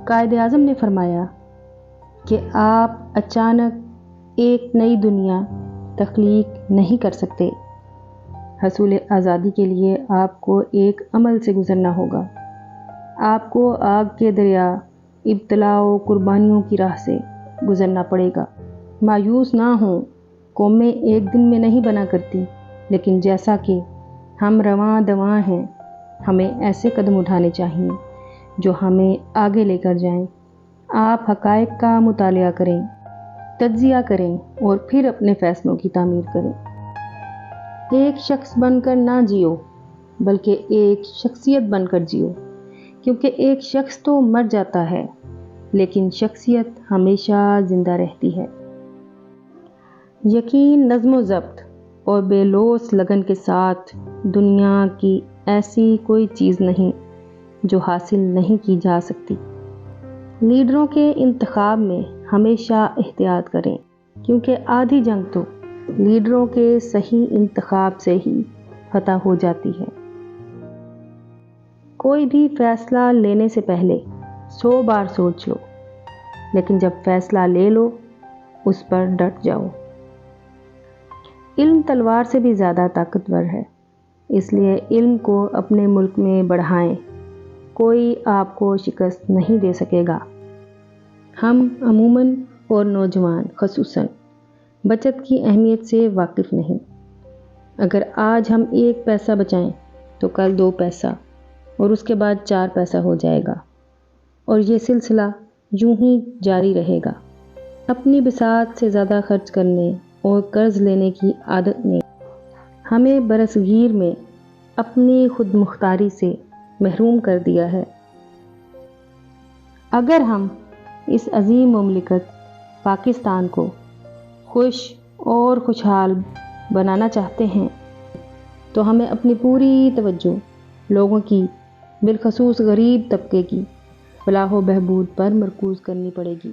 قائد اعظم نے فرمایا کہ آپ اچانک ایک نئی دنیا تخلیق نہیں کر سکتے۔ حصول آزادی کے لیے آپ کو ایک عمل سے گزرنا ہوگا۔ آپ کو آگ کے دریا، ابتلاء و قربانیوں کی راہ سے گزرنا پڑے گا۔ مایوس نہ ہوں، قومیں ایک دن میں نہیں بنا کرتی، لیکن جیسا کہ ہم رواں دواں ہیں، ہمیں ایسے قدم اٹھانے چاہیے جو ہمیں آگے لے کر جائیں۔ آپ حقائق کا مطالعہ کریں، تجزیہ کریں اور پھر اپنے فیصلوں کی تعمیر کریں۔ ایک شخص بن کر نہ جیو، بلکہ ایک شخصیت بن کر جیو، کیونکہ ایک شخص تو مر جاتا ہے لیکن شخصیت ہمیشہ زندہ رہتی ہے۔ یقین، نظم و ضبط اور بے لوث لگن کے ساتھ دنیا کی ایسی کوئی چیز نہیں جو حاصل نہیں کی جا سکتی۔ لیڈروں کے انتخاب میں ہمیشہ احتیاط کریں، کیونکہ آدھی جنگ تو لیڈروں کے صحیح انتخاب سے ہی فتح ہو جاتی ہے۔ کوئی بھی فیصلہ لینے سے پہلے 100 بار سوچ لو، لیکن جب فیصلہ لے لو اس پر ڈٹ جاؤ۔ علم تلوار سے بھی زیادہ طاقتور ہے، اس لیے علم کو اپنے ملک میں بڑھائیں۔ کوئی آپ کو شکست نہیں دے سکے گا۔ ہم عموماً اور نوجوان خصوصاً بچت کی اہمیت سے واقف نہیں۔ اگر آج ہم 1 پیسہ بچائیں تو کل 2 پیسہ اور اس کے بعد 4 پیسہ ہو جائے گا، اور یہ سلسلہ یوں ہی جاری رہے گا۔ اپنی بساط سے زیادہ خرچ کرنے اور قرض لینے کی عادت نے ہمیں برصغیر میں اپنی خود مختاری سے محروم کر دیا ہے۔ اگر ہم اس عظیم مملکت پاکستان کو خوش اور خوشحال بنانا چاہتے ہیں تو ہمیں اپنی پوری توجہ لوگوں کی، بالخصوص غریب طبقے کی فلاح و بہبود پر مرکوز کرنی پڑے گی۔